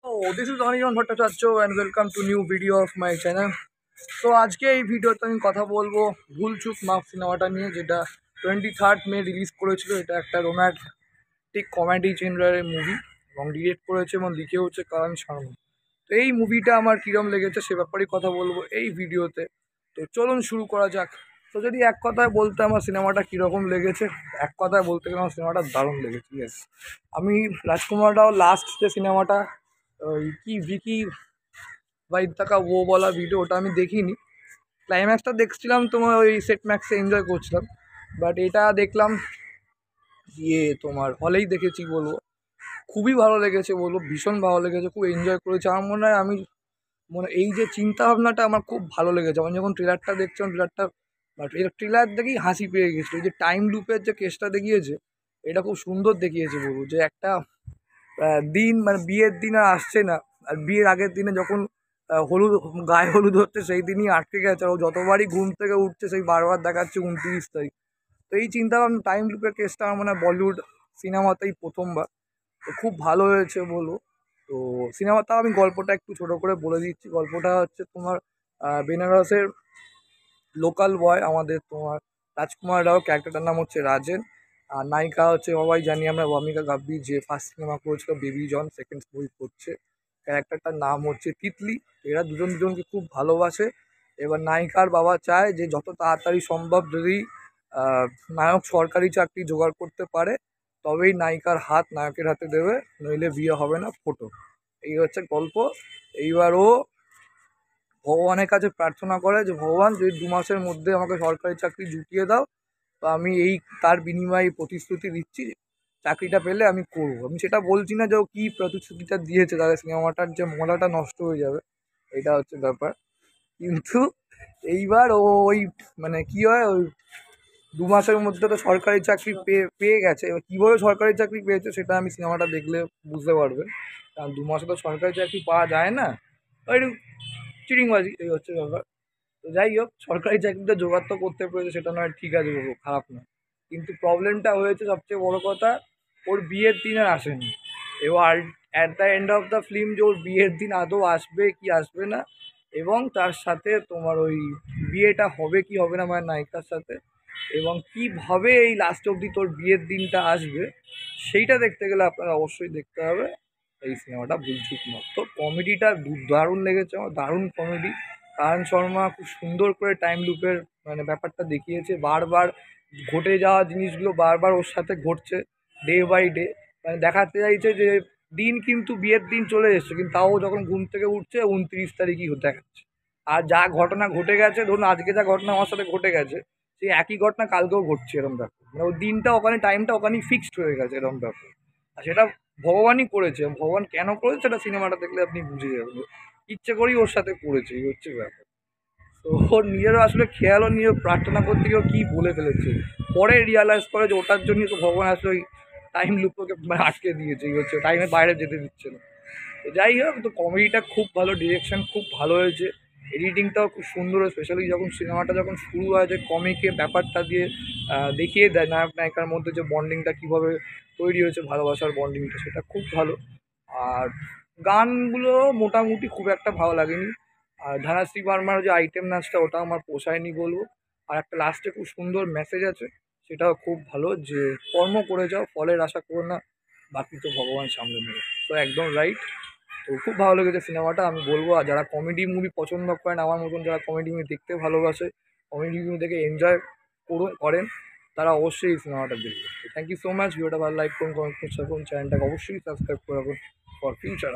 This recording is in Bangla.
Oh, this is Anirban Bhattacharya and welcome to new video of my channel. তো আজকে এই ভিডিওতে আমি কথা বলবো ভুল চুক মাফ সিনেমাটা নিয়ে, যেটা 23 মে রিলিজ করেছিল। এটা একটা রোম্যান্টিক কমেডি জেনারের মুভি এবং ডিরেক্ট করেছে এবং লিখে হচ্ছে কারণ শর্মা। তো এই মুভিটা আমার কীরকম লেগেছে সে ব্যাপারেই কথা বলবো এই ভিডিওতে। তো চলুন শুরু করা যাক। তো যদি এক কথায় বলতে আমার সিনেমাটা কীরকম লেগেছে, এক কথায় বলতে গেলে আমার সিনেমাটা দারুণ লেগেছে। ইয়েস, আমি রাজকুমার রাও লাস্ট যে সিনেমাটা ওই কি ভিকি ভাইব থাকা ও বলা ভিডিও, ওটা আমি দেখিনি। ক্লাইম্যাক্সটা দেখছিলাম তোমার ওই সেট ম্যাক্সে এনজয় করছিলাম, বাট এটা দেখলাম তোমার হলেই দেখেছি বলবো। খুবই ভালো লেগেছে বলবো, ভীষণ ভালো লেগেছে, খুব এনজয় করেছি। আমার মনে হয় এই যে চিন্তাভাবনাটা আমার খুব ভালো লেগেছে। আমি যখন ট্রেলারটা দেখছিলাম বাট এর ট্রেলার দেখেই হাসি পেয়ে গেছিলো। এই যে টাইম লুপের যে কেসটা দেখিয়েছে, এটা খুব সুন্দর দেখিয়েছে বলবো। যে একটা দিন মানে বিয়ের দিন আর আসছে না, আর বিয়ের আগের দিনে যখন গায়ে হলুদ হচ্ছে সেই দিনই আটকে গেছে, আর ও যতবারই ঘুম থেকে উঠছে সেই বারবার দেখাচ্ছে 29 তারিখ। তো এই চিন্তাভাবনা টাইম লুপের কেসটা আমার মনে হয় বলিউড সিনেমাতেই প্রথমবার। তো খুব ভালো হয়েছে বলবো। তো সিনেমাটা আমি গল্পটা একটু ছোট করে বলে দিচ্ছি। গল্পটা হচ্ছে তোমার বেনারসের লোকাল বয় আমাদের তোমার রাজকুমার রাও, ক্যারেক্টারটার নাম হচ্ছে রাজেন। আর নায়িকা হচ্ছে সবাই জানি আমরা ভূমিকা গাব্বি, যে ফার্স্ট সিনেমা করেছিল বেবি জন, সেকেন্ড মুভি করছে। ক্যারেক্টারটার নাম হচ্ছে তিতলি। এরা দুজনকে খুব ভালোবাসে। এবার নায়িকার বাবা চায় যে যত তাড়াতাড়ি সম্ভব যদি নায়ক সরকারি চাকরি জোগাড় করতে পারে তবেই নায়িকার হাত নায়কের হাতে দেবে, নইলে বিয়ে হবে না, ফোটো। এই হচ্ছে গল্প। এইবার ও ভগবানের কাছে প্রার্থনা করে যে ভগবান যদি 2 মাসের মধ্যে আমাকে সরকারি চাকরি জুটিয়ে দাও, তো আমি তার বিনিময়ে প্রতিশ্রুতি দিচ্ছি চাকরিটা পেলে আমি করবো। আমি সেটা বলছি না যে ও কী প্রতিশ্রুতিটা দিয়েছে, তাহলে সিনেমাটার যে মজাটা নষ্ট হয়ে যাবে, এটা হচ্ছে ব্যাপার। কিন্তু এইবার ও ওই মানে কী হয়, ওই 2 মাসের মধ্যে তো সরকারি চাকরি পেয়ে গেছে। এবার কীভাবে সরকারি চাকরি পেয়েছে সেটা আমি সিনেমাটা দেখলে বুঝতে পারবেন, কারণ 2 মাসে তো সরকারি চাকরি পাওয়া যায় না, ওই চিটিংবাজি, এই হচ্ছে ব্যাপার। তো যাই হোক, সরকারি চাকরিটা জোগাড় তো করতে পেরেছে, সেটা নয় ঠিক আছে বলবো, খারাপ না। কিন্তু প্রবলেমটা হয়েছে সবচেয়ে বড় কথা, ওর বিয়ের দিন আর আসেনি। এবার at the end of the film যে ওর বিয়ের দিন আদৌ আসবে কি আসবে না, এবং তার সাথে তোমার ওই বিয়েটা হবে কি হবে না মানে নায়িকার সাথে, এবং কীভাবে এই লাস্ট অবধি তোর বিয়ের দিনটা আসবে, সেইটা দেখতে গেলে আপনারা অবশ্যই দেখতে হবে এই সিনেমাটা ভুল চুক মাফ। তো কমেডিটা দারুণ লেগেছে আমার, দারুণ কমেডি। কারণ শর্মা খুব সুন্দর করে টাইম লুপের মানে ব্যাপারটা দেখিয়েছে। বারবার ঘটে যাওয়া জিনিসগুলো বারবার ওর সাথে ঘটছে, ডে বাই ডে। মানে দেখাতে চাইছে যে দিন কিন্তু বিয়ের দিন চলে এসছে, কিন্তু তাও যখন ঘুম থেকে উঠছে 29 তারিখই দেখাচ্ছে। আর যা ঘটনা ঘটে গেছে, ধরুন আজকে যা ঘটনা আমার সাথে ঘটে গেছে, সেই একই ঘটনা কালকেও ঘটছে, এরকম ব্যাপার। মানে ওই দিনটা ওখানে, টাইমটা ওখানেই ফিক্সড হয়ে গেছে, এরকম ব্যাপার। আর সেটা ভগবানই করেছে। ভগবান কেন করেছে সেটা সিনেমাটা দেখলে আপনি বুঝে যাবেন। ইচ্ছে করেই ওর সাথে করেছে, এই হচ্ছে ব্যাপার। তো ওর নিজেরও আসলে খেয়ালও নিয়ে প্রার্থনা করতে গিয়েও কী বলে ফেলেছে, পরে রিয়ালাইজ করে যে ওটার জন্যই তো ভগবান আসলে ওই টাইম লুপকে মানে আটকে দিয়েছে, এই হচ্ছে, টাইমের বাইরে যেতে দিচ্ছে না। তো যাই হোক, তো কমেডিটা খুব ভালো, ডিরেকশন খুব ভালো হয়েছে, এডিটিংটাও খুব সুন্দর। স্পেশালি যখন সিনেমাটা যখন শুরু হয় যে কমিকের ব্যাপারটা দিয়ে দেখিয়ে দেয় নায়ক নায়িকার মধ্যে যে বন্ডিংটা কীভাবে তৈরি হয়েছে, ভালোবাসার বন্ডিংটা, সেটা খুব ভালো। আর গানগুলো মোটামুটি খুব একটা ভালো লাগেনি। আর ধানাশ্রী বার্মার যে আইটেম নাচটা, ওটা আমার পোষায়নি বলবো। আর একটা লাস্টে খুব সুন্দর মেসেজ আছে, সেটাও খুব ভালো, যে কর্ম করে যাও, ফলের আশা করো না, বাকি তো ভগবান সামলে নেবে। তো একদম রাইট। তো খুব ভালো লেগেছে সিনেমাটা, আমি বলবো। আর যারা কমেডি মুভি পছন্দ করেন, আমার মতন যারা কমেডি মুভি দেখতে ভালোবাসে, কমেডি মুভি দেখে এনজয় করেন, তারা অবশ্যই এই সিনেমাটা দেখবে। তো থ্যাংক ইউ সো মাচ। ভিডিওটা ভালো লাইক করুন, কমেন্ট করুন, চ্যানেলটাকে অবশ্যই সাবস্ক্রাইব করে রাখুন ফর ফিউচার।